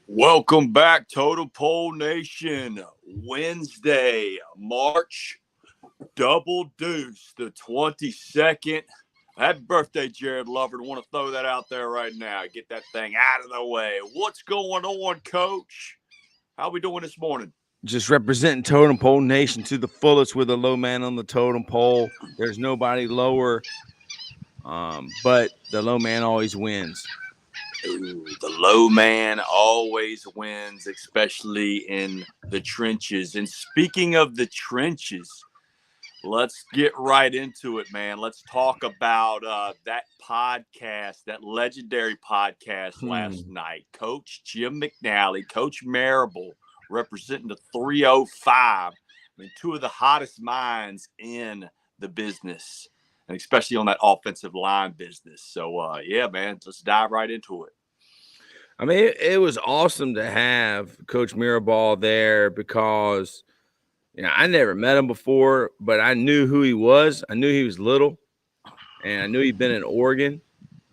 Welcome back, Totem Pole Nation. Wednesday, March Double Deuce, the 22nd. Happy birthday, Jared Lovard. I want to throw that out there right now. Get that thing out of the way. What's going on, Coach? How we doing this morning? Just representing Totem Pole Nation to the fullest with a low man on the totem pole. There's nobody lower, but the low man always wins. Ooh, the low man always wins, especially in the trenches. And speaking of the trenches, let's get right into it, man. Let's talk about that podcast, that legendary podcast last night. Coach Jim McNally, Coach Marable, representing the 305. I mean, two of the hottest minds in the business, and especially on that offensive line business. So, yeah, man, let's dive right into it. I mean, it was awesome to have Coach Mirabal there because, I never met him before, but I knew who he was. I knew he was little, and I knew he'd been in Oregon.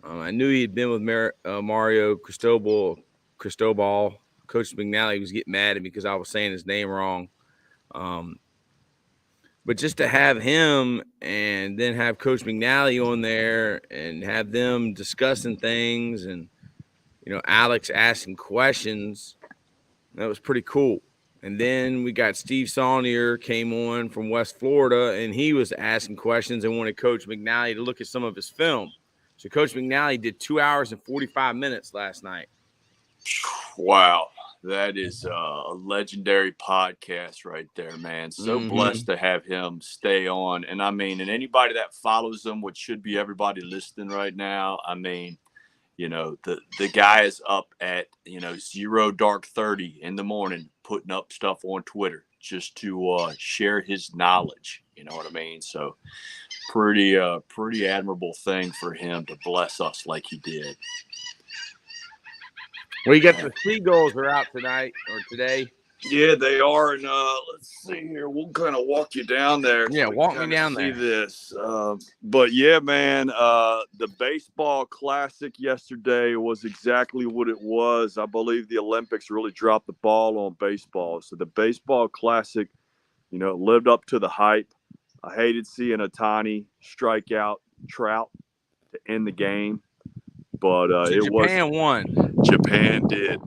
I knew he'd been with Mario Cristobal. Coach McNally was getting mad at me because I was saying his name wrong. But just to have him and then have Coach McNally on there and have them discussing things and, Alex asking questions, that was pretty cool. And then we got Steve Saunier came on from West Florida, and he was asking questions and wanted Coach McNally to look at some of his film. So Coach McNally did 2 hours and 45 minutes last night. Wow. That is a legendary podcast right there, man. So blessed to have him stay on. And I mean, and anybody that follows him, which should be everybody listening right now, I mean, the guy is up at, 0:30 in the morning putting up stuff on Twitter just to share his knowledge. You know what I mean? So pretty admirable thing for him to bless us like he did. Well, you got the Seagulls are out tonight or today. Yeah, they are. And let's see here. We'll kind of walk you down there. Yeah, walk me down there. See this. But, yeah, man, the baseball classic yesterday was exactly what it was. I believe the Olympics really dropped the ball on baseball. So the baseball classic, lived up to the hype. I hated seeing Ohtani strike out Trout to end the game. But Japan won. Japan did.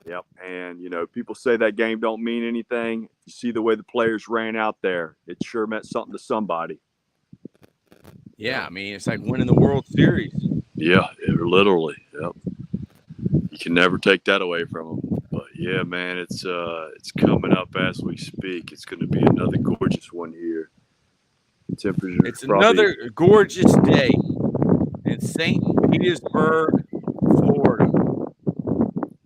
Yep. And, people say that game don't mean anything. You see the way the players ran out there. It sure meant something to somebody. Yeah, I mean, it's like winning the World Series. Yeah, literally. Yep. You can never take that away from them. But, yeah, man, it's coming up as we speak. It's going to be another gorgeous one here. Temperature. It's another gorgeous day in St. Petersburg, Florida.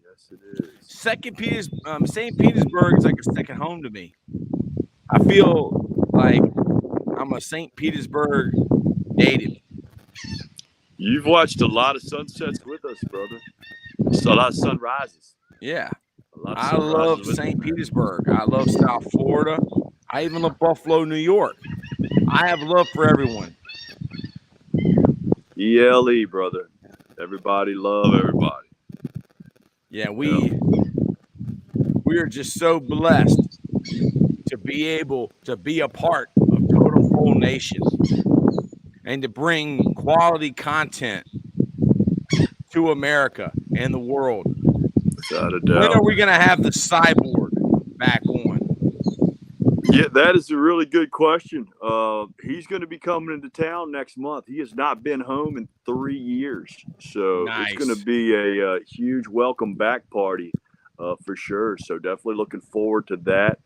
Yes, it is. St. Petersburg is like a second home to me. I feel like I'm a St. Petersburg native. You've watched a lot of sunsets with us, brother. A lot of sunrises. Yeah. I love St. Petersburg. I love South Florida. I even love Buffalo, New York. I have love for everyone. ELE, brother. Everybody love everybody. Yeah, we are just so blessed to be able to be a part of Totem Pole Nation and to bring quality content to America and the world. Without a doubt. When are we going to have the cyborg back on? Yeah, that is a really good question. He's going to be coming into town next month. He has not been home in 3 years. So Nice. It's going to be a huge welcome back party for sure. So definitely looking forward to that.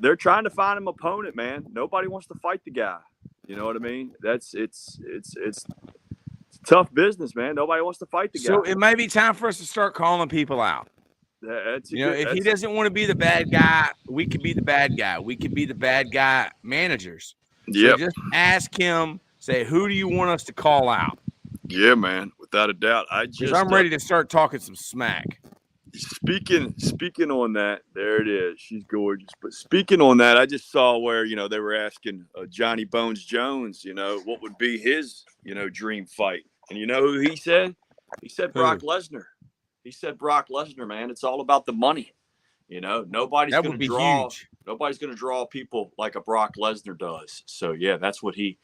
They're trying to find him an opponent, man. Nobody wants to fight the guy. You know what I mean? It's tough business, man. Nobody wants to fight the guy. So it may be time for us to start calling people out. If he doesn't want to be the bad guy, we could be the bad guy. We could be the bad guy managers. Yeah. So just ask him, say, who do you want us to call out? Yeah, man, without a doubt. Because I'm ready to start talking some smack. Speaking on that, there it is. She's gorgeous. But speaking on that, I just saw where, they were asking Johnny Bones Jones, what would be his, dream fight. And you know who he said? He said Brock Lesnar. He said Brock Lesnar, man, it's all about the money. You know, nobody's That going would to be draw. huge. Nobody's going to draw people like a Brock Lesnar does. So yeah, that's what he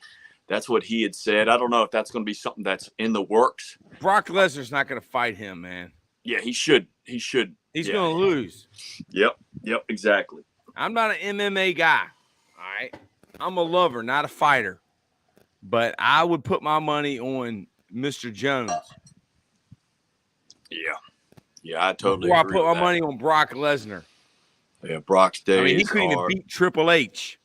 had said. I don't know if that's going to be something that's in the works. Brock Lesnar's not going to fight him, man. Yeah, he should. He should. He's Yeah. going to lose. Yep. Exactly. I'm not an MMA guy. All right. I'm a lover, not a fighter. But I would put my money on Mr. Jones. Yeah, I totally Before agree. I put my money on Brock Lesnar. Yeah, Brock's days. I mean, he couldn't even beat Triple H.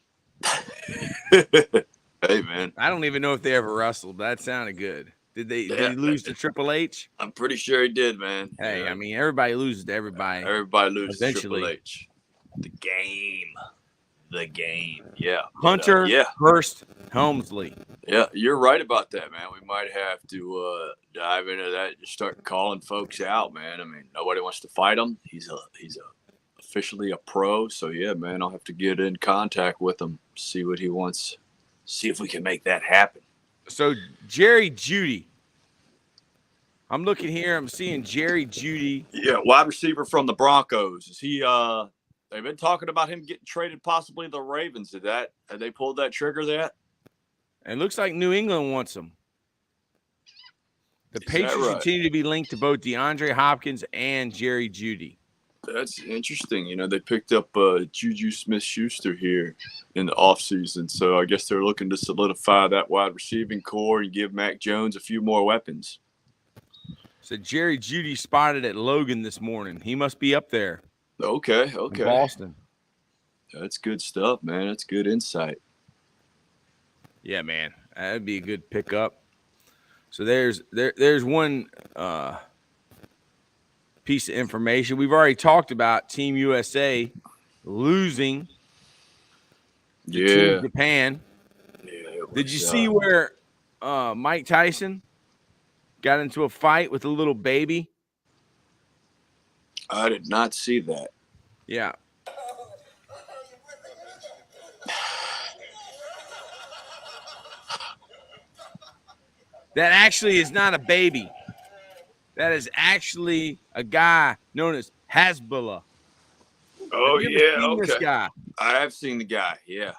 Hey, man. I don't even know if they ever wrestled. That sounded good. Did he lose to Triple H? I'm pretty sure he did, man. Hey, I mean, everybody loses to everybody. Everybody loses eventually. to Triple H. The game. Yeah. Hunter Hurst Helmsley. Yeah, you're right about that, man. We might have to dive into that and start calling folks out, man. I mean, nobody wants to fight him. He's officially a pro, so yeah, man. I'll have to get in contact with him, see what he wants, see if we can make that happen. So Jerry Jeudy. I'm looking here. I'm seeing Jerry Jeudy. Yeah, wide receiver from the Broncos. Is he? They've been talking about him getting traded, possibly the Ravens. Have they pulled that trigger yet? It looks like New England wants him. The Patriots right? continue to be linked to both DeAndre Hopkins and Jerry Jeudy. That's interesting. You know, they picked up Juju Smith-Schuster here in the offseason, so I guess they're looking to solidify that wide receiving core and give Mac Jones a few more weapons. So Jerry Jeudy spotted at Logan this morning. He must be up there. Okay. In Boston. That's good stuff, man. That's good insight. Yeah, man. That'd be a good pickup. So there's one piece of information. We've already talked about Team USA losing to Team Japan. Yeah, Did you see where Mike Tyson got into a fight with a little baby? I did not see that. Yeah. That actually is not a baby. That is actually a guy known as Hezbollah. Oh, have you ever seen okay. This guy? I have seen the guy, yeah.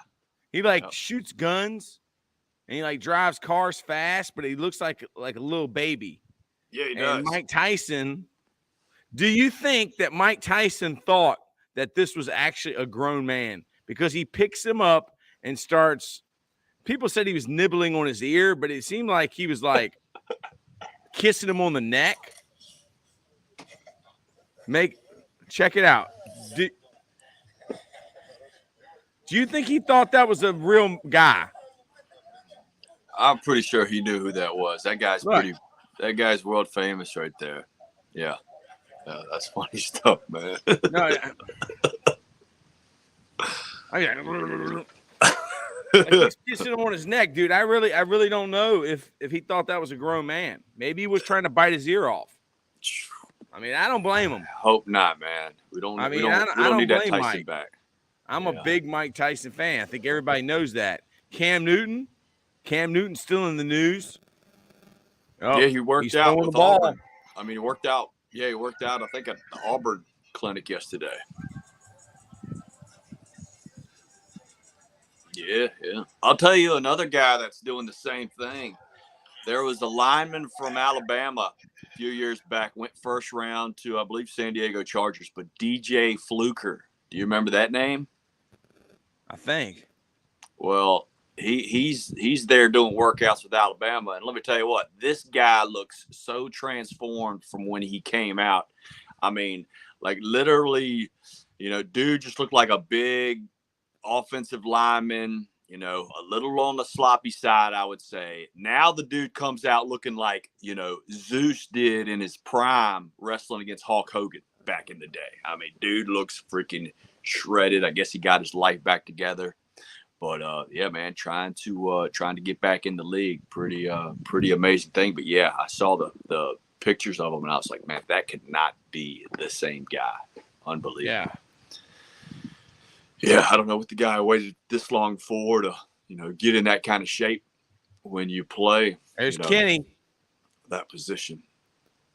He shoots guns and he drives cars fast, but he looks like a little baby. Yeah, he does. Mike Tyson, do you think that Mike Tyson thought that this was actually a grown man? Because he picks him up and starts, people said he was nibbling on his ear, but it seemed like he was kissing him on the neck. Check it out. Do you think he thought that was a real guy? I'm pretty sure he knew who that was. That guy's world famous right there. Yeah. That's funny stuff, man. No, he's kissing him on his neck, dude. I really don't know if he thought that was a grown man. Maybe he was trying to bite his ear off. I mean, I don't blame him. Hope not, man. We don't need that Tyson Mike. back. I'm a big Mike Tyson fan. I think everybody knows that. Cam Newton's still in the news. Oh, yeah, he worked out with Auburn. I mean, he worked out. Yeah, he worked out, I think, at the Auburn clinic yesterday. Yeah. I'll tell you another guy that's doing the same thing. There was a lineman from Alabama a few years back, went first round to, I believe, San Diego Chargers, but DJ Fluker. Do you remember that name? I think. Well, he's there doing workouts with Alabama, and let me tell you what, this guy looks so transformed from when he came out. I mean, literally, dude just looked like a big offensive lineman, a little on the sloppy side, I would say. Now the dude comes out looking like, Zeus did in his prime wrestling against Hulk Hogan back in the day. I mean, dude looks freaking shredded. I guess he got his life back together. But yeah, man, trying to get back in the league, pretty amazing thing. But yeah, I saw the pictures of him and I was like, man, that could not be the same guy. Unbelievable. Yeah, I don't know what the guy waited this long for to, get in that kind of shape when you play. There's Kenny. That position.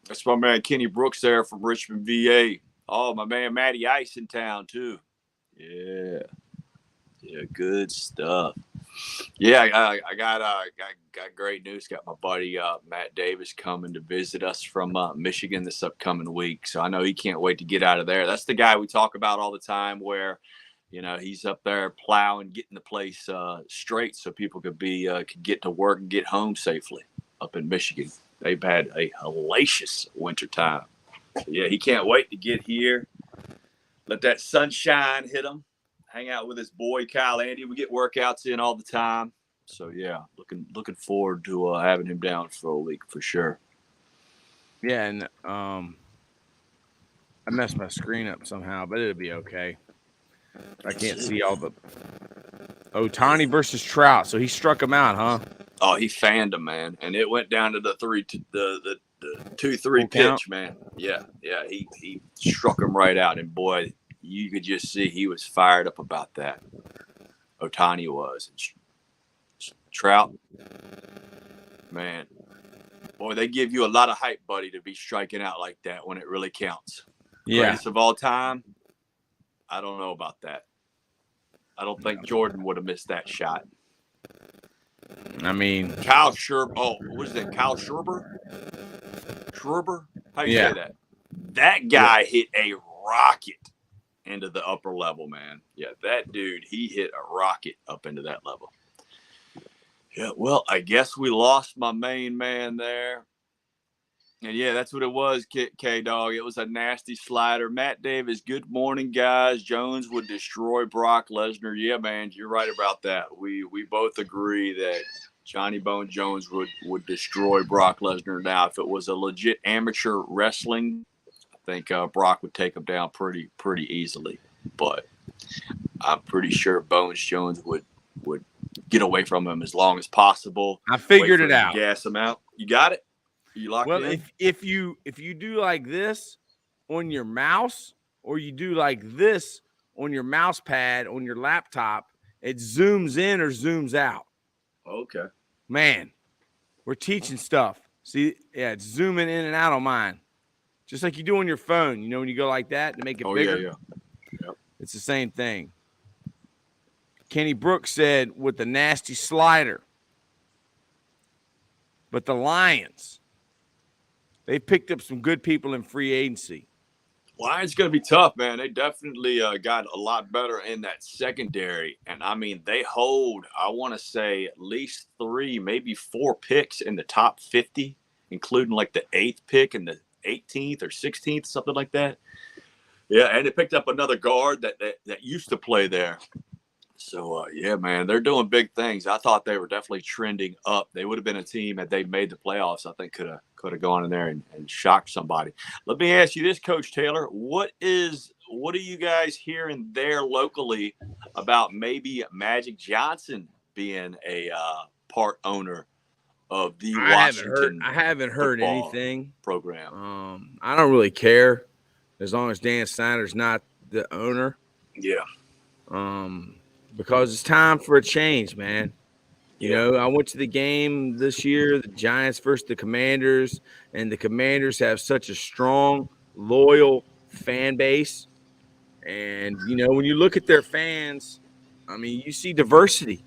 That's my man Kenny Brooks there from Richmond, VA. Oh, my man Matty Ice in town too. Yeah, yeah, good stuff. Yeah, I got great news. Got my buddy Matt Davis coming to visit us from Michigan this upcoming week. So I know he can't wait to get out of there. That's the guy we talk about all the time. Where, he's up there plowing, getting the place straight so people could get to work and get home safely up in Michigan. They've had a hellacious winter time. So yeah, he can't wait to get here. Let that sunshine hit him. Hang out with his boy Kyle Andy. We get workouts in all the time. So yeah, looking forward to having him down for a week for sure. Yeah, and I messed my screen up somehow, but it'll be okay. I can't see all the Ohtani versus Trout. So he struck him out, huh? Oh, he fanned him, man, and it went down to the 2-3 pitch, man. Yeah, he struck him right out, and boy, you could just see he was fired up about that. Ohtani was. Trout, man, boy, they give you a lot of hype, buddy, to be striking out like that when it really counts. Yeah. Greatest of all time, I don't know about that. I don't think Jordan would have missed that shot. I mean, Kyle Schurber. Oh, what is that? Kyle Schurber? Schurber? How do you say that? That guy hit a rocket into the upper level, man. Yeah, that dude, he hit a rocket up into that level. Yeah, well, I guess we lost my main man there. And yeah, that's what it was, K-Dog. It was a nasty slider. Matt Davis, good morning, guys. Jones would destroy Brock Lesnar. Yeah, man, you're right about that. We both agree that Johnny Bone Jones would destroy Brock Lesnar. Now, if it was a legit amateur wrestling, I think Brock would take him down pretty easily. But I'm pretty sure Bones Jones would get away from him as long as possible. I figured it out. Gas him out. You got it? You locked in? Well, if you do like this on your mouse, or you do like this on your mouse pad on your laptop, it zooms in or zooms out. Okay. Man, we're teaching stuff. See, yeah, it's zooming in and out on mine. Just like you do on your phone, when you go like that to make it bigger. Yeah. Yep. It's the same thing. Kenny Brooks said with the nasty slider. But the Lions, they picked up some good people in free agency. Lions going to be tough, man. They definitely got a lot better in that secondary. And, I mean, they hold, I want to say, at least 3, maybe 4 picks in the top 50, including like the 8th pick and the 18th or 16th, something like that. Yeah, and they picked up another guard that used to play there. So, yeah, man, they're doing big things. I thought they were definitely trending up. They would have been a team that they made the playoffs. I think could have gone in there and shocked somebody. Let me ask you this, Coach Taylor. What are you guys hearing there locally about maybe Magic Johnson being a part owner of the Washington? I haven't heard anything program. I don't really care as long as Dan Snyder's not the owner. Yeah. Because it's time for a change, man. I went to the game this year, the Giants versus the Commanders, and the Commanders have such a strong, loyal fan base. And, when you look at their fans, I mean, you see diversity.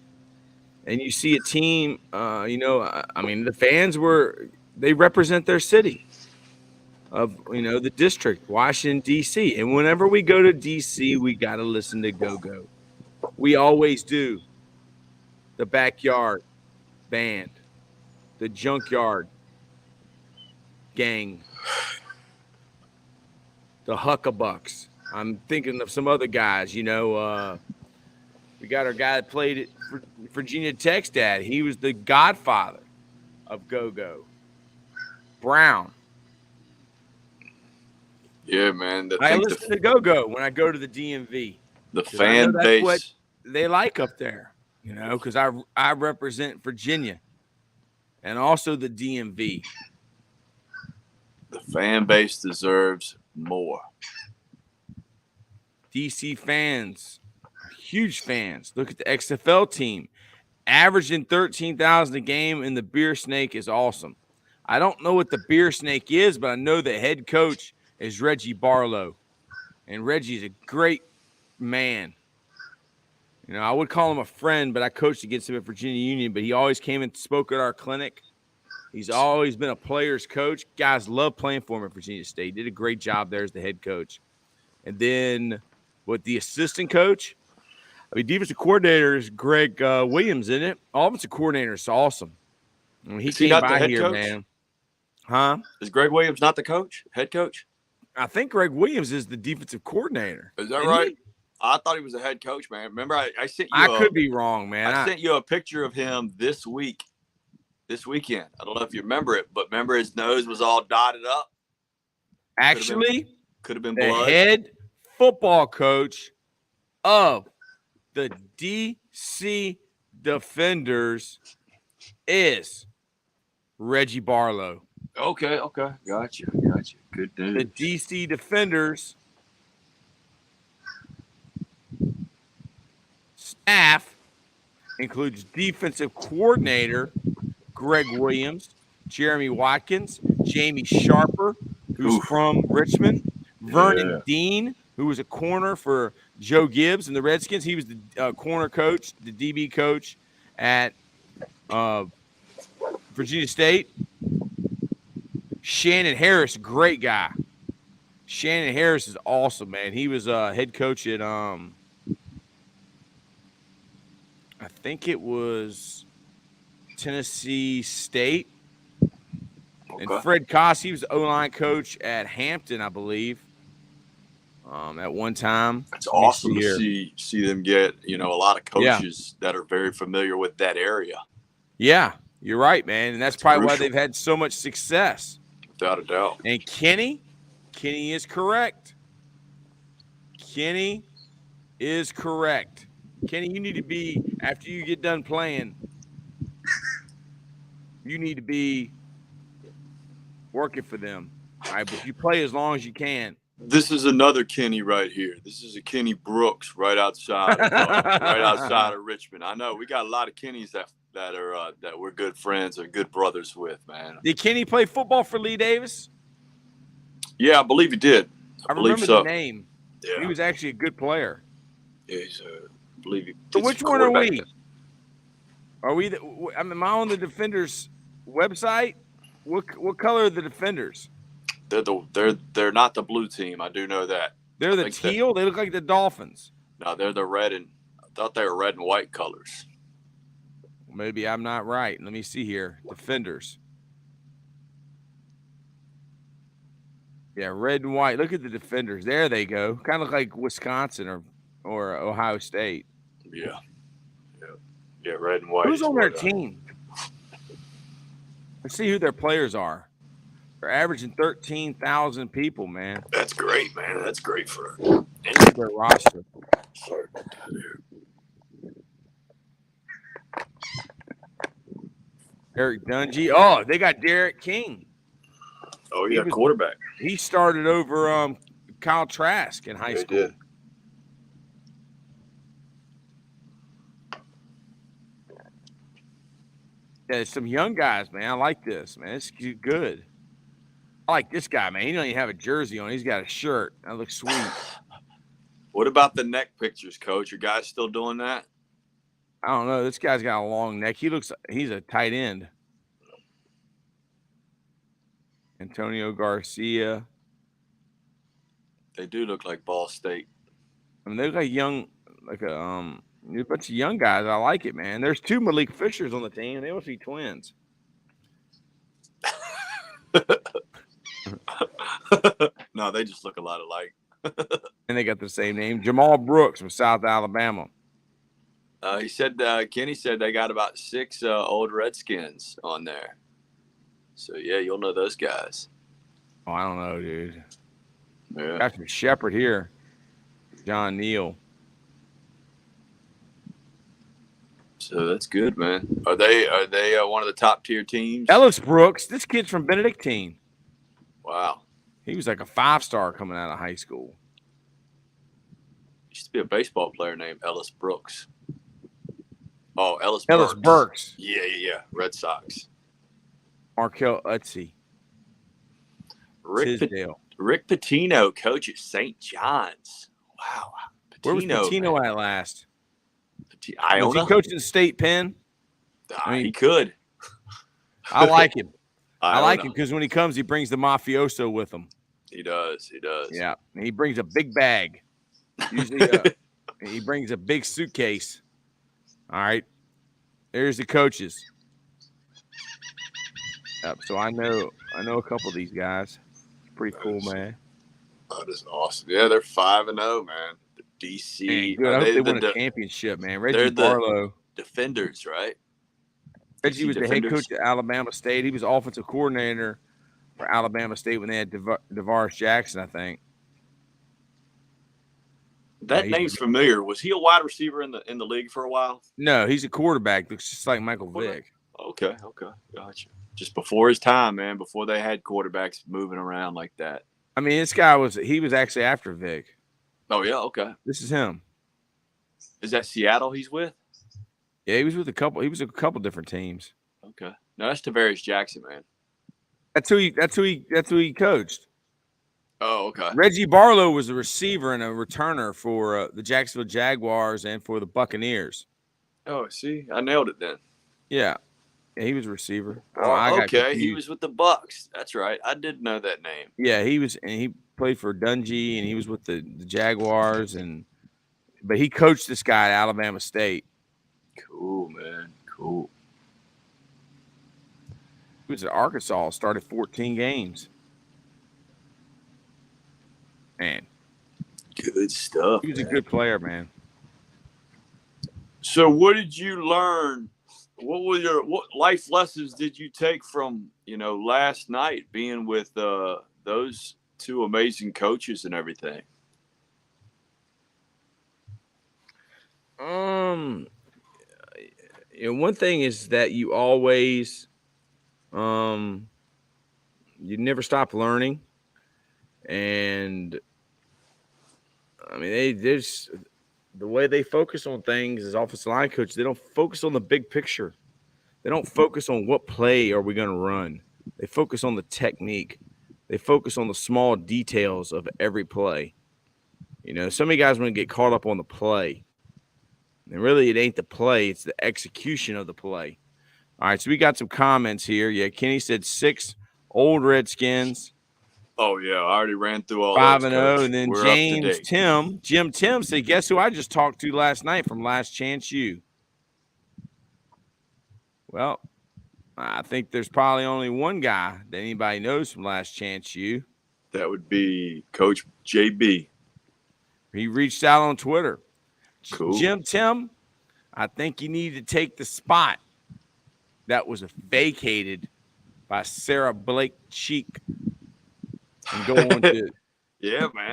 And you see a team, the fans they represent their city of, the district, Washington, D.C. And whenever we go to D.C., we got to listen to Go-Go. We always do. The Backyard Band, the Junkyard Gang, the Huckabucks. I'm thinking of some other guys. We got our guy that played at Virginia Tech's dad. He was the godfather of Go-Go. Brown. Yeah, man. I listen to Go-Go when I go to the DMV. The fan base. What they like up there, because I represent Virginia and also the DMV. The fan base deserves more. DC fans, huge fans. Look at the XFL team, averaging 13,000 a game, and the Beer Snake is awesome. I don't know what the beer snake is, but I know the head coach is Reggie Barlow. And Reggie's a great man. You know, I would call him a friend, but I coached against him at Virginia Union, but he always came and spoke at our clinic. He's always been a player's coach. Guys love playing for him at Virginia State. He did a great job there as the head coach. And then with the assistant coach, I mean, defensive coordinator is Greg Williams, isn't it? Offensive coordinator is awesome. I mean, he Is he came not the by head here, coach? man. Huh? Is Greg Williams not the coach, head coach? I think Greg Williams is the defensive coordinator. Is that Isn't right? he? I thought he was the head coach, man. Remember, I sent you. I could be wrong, man. I sent you a picture of him this weekend. I don't know if you remember it, but remember his nose was all dotted up. Actually, could have been the blood. head football coach of the DC Defenders is Reggie Barlow. Okay. Gotcha. Good news. The DC Defenders staff includes defensive coordinator Greg Williams, Jeremy Watkins, Jamie Sharper, who's from Richmond, Vernon Dean, who was a corner for Joe Gibbs and the Redskins. He was the corner coach, the DB coach at Virginia State. Shannon Harris, great guy. Shannon Harris is awesome, man. He was head coach at I think it was Tennessee State. Okay. And Fred Koss, he was the O-line coach at Hampton, I believe. At one time. It's awesome to see them get, a lot of coaches that are very familiar with that area. Yeah, you're right, man. And that's probably why they've had so much success. Without a doubt. And Kenny is correct. Kenny is correct. Kenny, you need to be, after you get done playing, you need to be working for them. All right, but you play as long as you can. This is another Kenny right here. This is a Kenny Brooks right outside of Richmond. I know we got a lot of Kennys that we're good friends or good brothers with, man. Did Kenny play football for Lee Davis? Yeah, I believe he did. I remember the name. Yeah. He was actually a good player. Yeah, I believe he. So which one are we? Are we? Am I on the Defenders website? What color are the Defenders? They're not the blue team. I do know that. They're the teal. They look like the Dolphins. No, they're the red and. I thought they were red and white colors. Maybe I'm not right. Let me see here. Defenders. Yeah, red and white. Look at the Defenders. There they go. Kind of look like Wisconsin or Ohio State. Yeah, red and white. Who's on their team? Let's see who their players are. They're averaging 13,000 people, man. That's great, man. That's great for their roster. Sorry. Eric Dungy. Oh, they got Derek King. Oh, yeah, quarterback. He started over Kyle Trask in high school. Did. Yeah, some young guys, man. I like this, man. It's good. I like this guy, man. He don't even have a jersey on. He's got a shirt. That looks sweet. What about the neck pictures, Coach? Are guys still doing that? I don't know. This guy's got a long neck. He's a tight end. Antonio Garcia. They do look like Ball State. I mean, they look like a bunch of young guys. I like it, man. There's two Malik Fishers on the team. They must be twins. No, they just look a lot alike. And they got the same name. Jamal Brooks from South Alabama. Kenny said they got about 6 old Redskins on there. So, yeah, you'll know those guys. Oh, I don't know, dude. Yeah. Got some Shepherd here. John Neal. So that's good, man. Are they one of the top tier teams? Ellis Brooks. This kid's from Benedictine. Wow. He was like a 5-star coming out of high school. Used to be a baseball player named Ellis Brooks. Oh, Ellis Burks. Yeah. Red Sox. Markel Utzi, Rick Tisdale. Rick Pitino, coach at St. John's. Wow. Where was Patino man. at last? Was he Iona? coaching the state pen? I mean, he could. I like him. I like Iona. him because when he comes, he brings the mafioso with him. He does. He does. Yeah, and he brings a big bag. Usually, he brings a big suitcase. All right, there's the coaches. Yep. So I know a couple of these guys. It's pretty cool, man. That is awesome. Yeah, they're 5-0, man. The DC. Man, good. I hope they win a championship, man. Reggie Barlow. Defenders, right? Reggie was the head coach at Alabama State. He was offensive coordinator for Alabama State when they had DeVaris Jackson, I think. That name's familiar. Was he a wide receiver in the league for a while? No, he's a quarterback. Looks just like Michael Vick. Okay, gotcha. Just before his time, man. Before they had quarterbacks moving around like that. I mean, this guy was actually after Vic. Oh yeah, okay. This is him. Is that Seattle he's with? Yeah, he was with a couple. He was a couple different teams. Okay. No, that's Tavares Jackson, man. That's who he coached. Oh, okay. Reggie Barlow was a receiver and a returner for the Jacksonville Jaguars and for the Buccaneers. Oh, see, I nailed it then. Yeah, he was a receiver. Okay, he was with the Bucs. That's right. I did know that name. Yeah, he was, and he played for Dungy, and he was with the Jaguars, but he coached this guy at Alabama State. Cool, man. Cool. He was at Arkansas. Started 14 games. Man, good stuff. He was a good player, man. So, what did you learn? What life lessons did you take from last night being with those two amazing coaches and everything? One thing is that you always, you never stop learning, and I mean, there's the way they focus on things as offensive line coach. They don't focus on the big picture. They don't focus on what play are we going to run. They focus on the technique. They focus on the small details of every play. So many guys want to get caught up on the play. And really, it ain't the play. It's the execution of the play. All right, so we got some comments here. Yeah, Kenny said 6 old Redskins. Oh, yeah, I already ran through all 5-0, and then Jim Tim said, guess who I just talked to last night from Last Chance U? Well, I think there's probably only one guy that anybody knows from Last Chance U. That would be Coach JB. He reached out on Twitter. Cool. Jim Tim, I think you need to take the spot that was vacated by Sarah Blake Cheek and go on to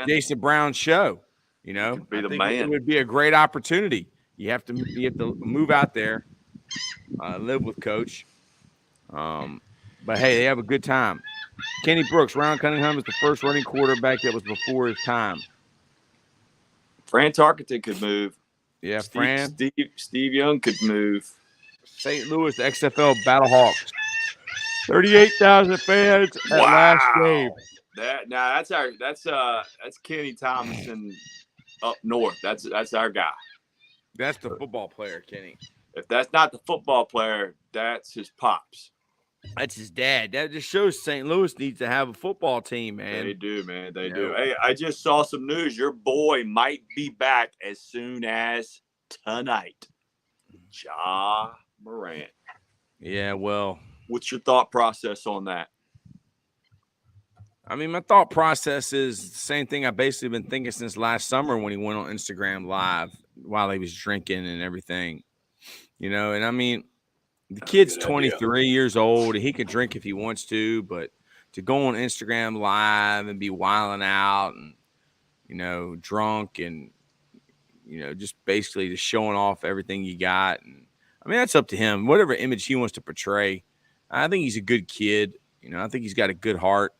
Jason Brown's show. Be the man. It would be a great opportunity. You have to move out there, live with Coach. But hey, they have a good time. Kenny Brooks, Ron Cunningham is the first running quarterback that was before his time. Fran Tarkenton could move. Yeah, Fran. Steve Young could move. St. Louis, the XFL Battlehawks. 38,000 fans at last game. That's Kenny Thompson up north. That's our guy. That's the football player, Kenny. If that's not the football player, that's his pops. That's his dad. That just shows St. Louis needs to have a football team, man. They do, man. They do. Hey, I just saw some news. Your boy might be back as soon as tonight. Ja Morant. Yeah, well. What's your thought process on that? I mean, my thought process is the same thing I've basically been thinking since last summer when he went on Instagram Live while he was drinking and everything. And I mean, the kid's 23 years old. He can drink if he wants to, but to go on Instagram Live and be wilding out and, drunk and, just basically just showing off everything you got. And I mean, that's up to him. Whatever image he wants to portray. I think he's a good kid. I think he's got a good heart.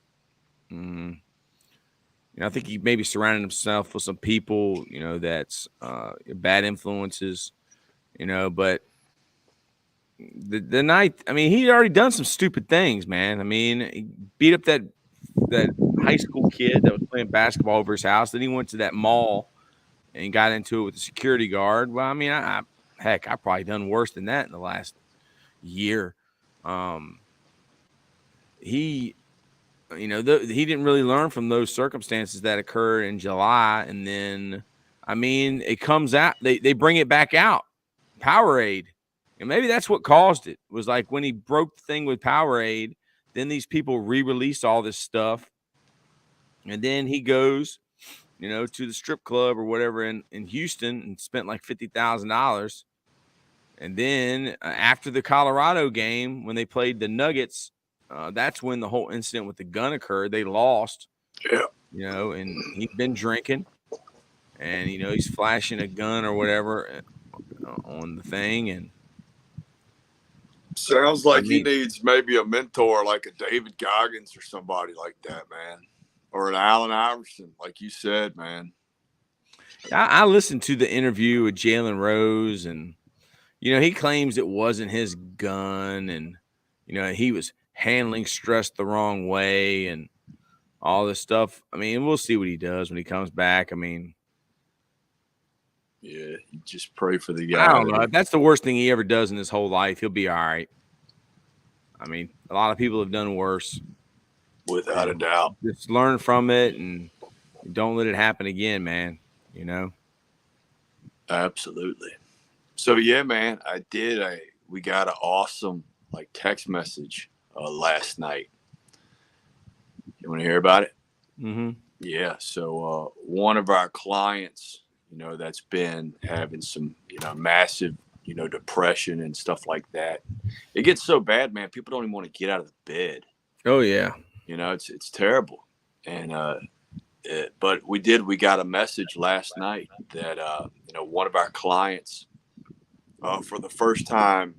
I think he maybe surrounded himself with some people, that's bad influences, but the night. I mean, he'd already done some stupid things, man. I mean, he beat up that high school kid that was playing basketball over his house. Then he went to that mall and got into it with the security guard. Well, I mean, heck, I probably done worse than that in the last year. He, he didn't really learn from those circumstances that occurred in July, and then, I mean, it comes out. They bring it back out. Powerade, and maybe that's what caused it. Was like when he broke the thing with Powerade. Then these people re-release all this stuff, and then he goes, to the strip club or whatever in Houston and spent like $50,000. And then after the Colorado game, when they played the Nuggets, that's when the whole incident with the gun occurred. They lost, and he'd been drinking, and he's flashing a gun or whatever on the thing, and sounds like he needs maybe a mentor like a David Goggins or somebody like that, man, or an Allen Iverson, like you said, man. I listened to the interview with Jalen Rose, and he claims it wasn't his gun, and he was handling stress the wrong way and all this stuff. I mean, we'll see what he does when he comes back. I mean, yeah, you just pray for the guy. I don't know. If that's the worst thing he ever does in his whole life, he'll be all right. I mean, a lot of people have done worse. Without a doubt. Just learn from it and don't let it happen again, man. Absolutely. So yeah, man, we got an awesome text message last night. You want to hear about it? Mm-hmm. Yeah. So one of our clients, that's been having some, massive, depression and stuff like that. It gets so bad, man. People don't even want to get out of the bed. Oh yeah. It's terrible. And but we got a message last night that one of our clients, for the first time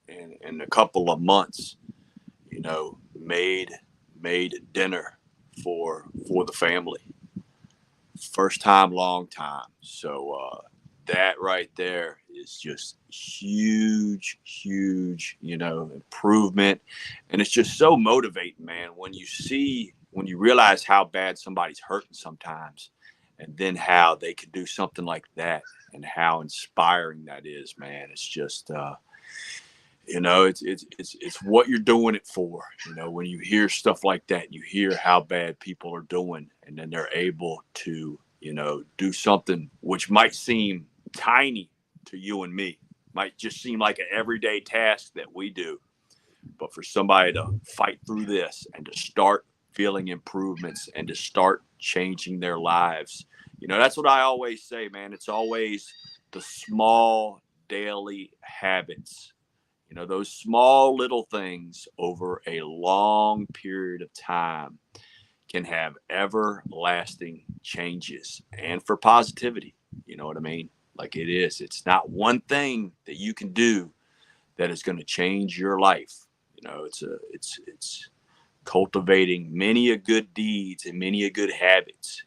in a couple of months, made dinner for the family. First time, long time. So that right there is just huge, improvement. And it's just so motivating, man, when you realize how bad somebody's hurting sometimes, and then how they can do something like that, and how inspiring that is, man. It's just it's what you're doing it for. When you hear stuff like that, you hear how bad people are doing, and then they're able to do something which might seem tiny to you and me, might just seem like an everyday task that we do, but for somebody to fight through this and to start feeling improvements and to start changing their lives, that's what I always say, man. It's always the small daily habits, those small little things over a long period of time can have everlasting changes, and for positivity. You know what I mean? Like it's not one thing that you can do that is going to change your life. It's cultivating many a good deeds and many a good habits,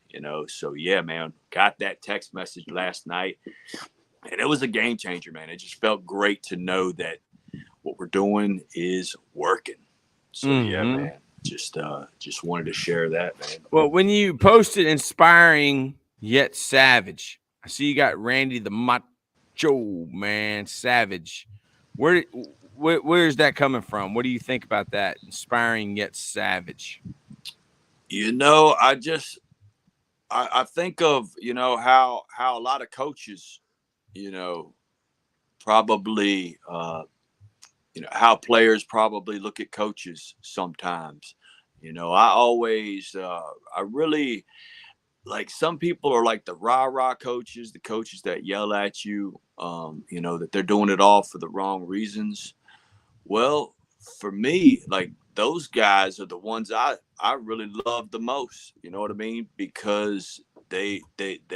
So yeah, man, got that text message last night, and it was a game changer, man. It just felt great to know that what we're doing is working. So yeah, man, just wanted to share that, man. Well, when you posted inspiring yet savage, I see you got Randy the Macho Man Savage. Where's that coming from? What do you think about that? Inspiring yet savage. I think of how a lot of coaches, probably how players probably look at coaches sometimes. I really like, some people are like the rah-rah coaches, the coaches that yell at you, that they're doing it all for the wrong reasons. Well, for me, like, those guys are the ones I really love the most. You know what I mean? Because they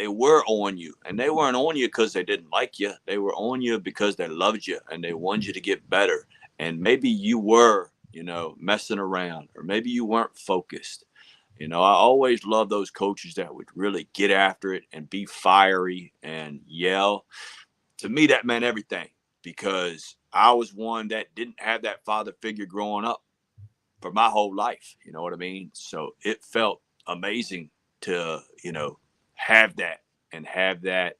were on you, and they weren't on you because they didn't like you. They were on you because they loved you and they wanted you to get better. And maybe you were, messing around, or maybe you weren't focused. I always love those coaches that would really get after it and be fiery and yell. To me, that meant everything, because I was one that didn't have that father figure growing up for my whole life. You know what I mean? So it felt amazing to, have that and have that,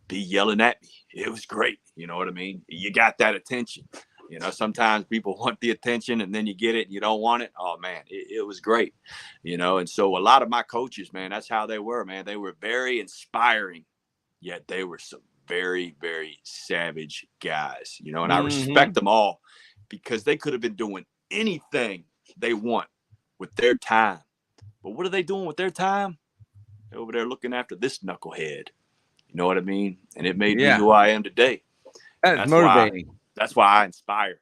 be yelling at me. It was great. You know what I mean? You got that attention. Sometimes people want the attention and then you get it and you don't want it. Oh man, it was great. And so a lot of my coaches, man, that's how they were, man. They were very inspiring, yet they were some very, very savage guys, and I Mm-hmm. respect them all because they could have been doing anything they want with their time. But what are they doing with their time? They're over there looking after this knucklehead. You know what I mean? And it made me Yeah, who I am today. And that is motivating. that's why I inspire.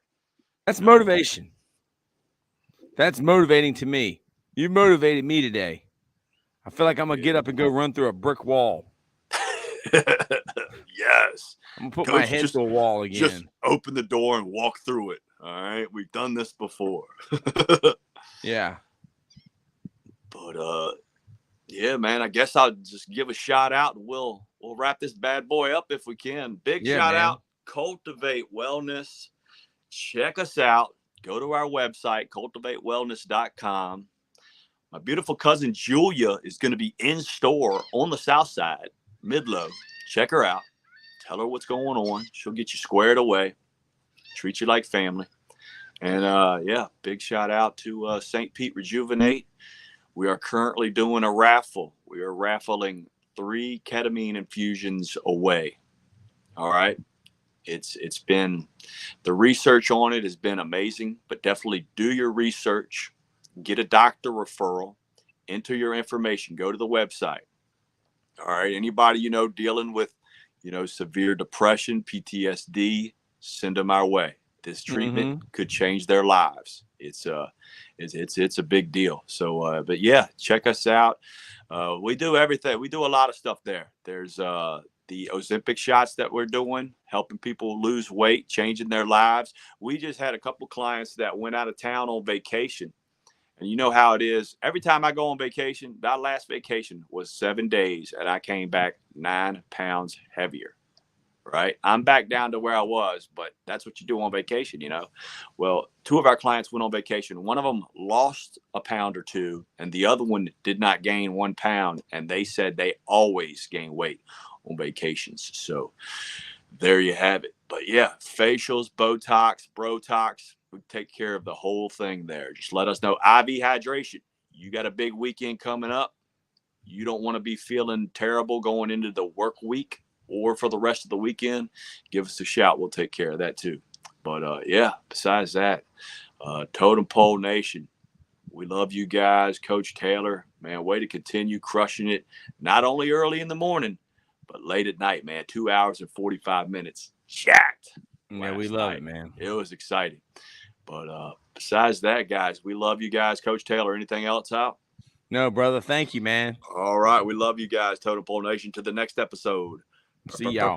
That's motivation. That's motivating to me. You motivated me today. I feel like I'm gonna get up and go run through a brick wall. Yes. I'm gonna put my Coach, head to a wall just again. open the door and walk through it. All right. We've done this before. Yeah. But yeah, man, I guess I'll just give a shout out and we'll wrap this bad boy up if we can. Big Yeah, shout man. out, Cultivate Wellness. Check us out. Go to our website, cultivatewellness.com. My beautiful cousin Julia is going to be in store on the south side, Midlow. Check her out. Tell her what's going on. She'll get you squared away, treat you like family. And yeah, big shout out to St. Pete Rejuvenate. We are currently doing a raffle. We are raffling 3 ketamine infusions away. All right. It's been, the research on it has been amazing, but definitely do your research, get a doctor referral, enter your information, go to the website. All right. Anybody, dealing with, severe depression, PTSD, send them our way. This treatment could change their lives. It's a big deal. So, but yeah, check us out. We do everything. We do a lot of stuff there. There's the Ozempic shots that we're doing, helping people lose weight, changing their lives. We just had a couple clients that went out of town on vacation. And you know how it is. Every time I go on vacation, that last vacation was 7 days, and I came back 9 pounds heavier. Right? I'm back down to where I was, but that's what you do on vacation, Well, 2 of our clients went on vacation. One of them lost a pound or 2, and the other one did not gain 1 pound. And they said they always gain weight on vacations. So there you have it. But yeah, facials, Botox, Brotox, we take care of the whole thing there. Just let us know. IV hydration. You got a big weekend coming up. You don't want to be feeling terrible going into the work week or for the rest of the weekend. Give us a shout. We'll take care of that too. But yeah, besides that, Totem Pole Nation, we love you guys. Coach Taylor, man, way to continue crushing it. Not only early in the morning, but late at night, man. 2 hours and 45 minutes. Jacked. Yeah, we love it, man. It was exciting. But besides that, guys, we love you guys. Coach Taylor, anything else out? No, brother. Thank you, man. All right. We love you guys, Totem Pole Nation. To the next episode. See y'all.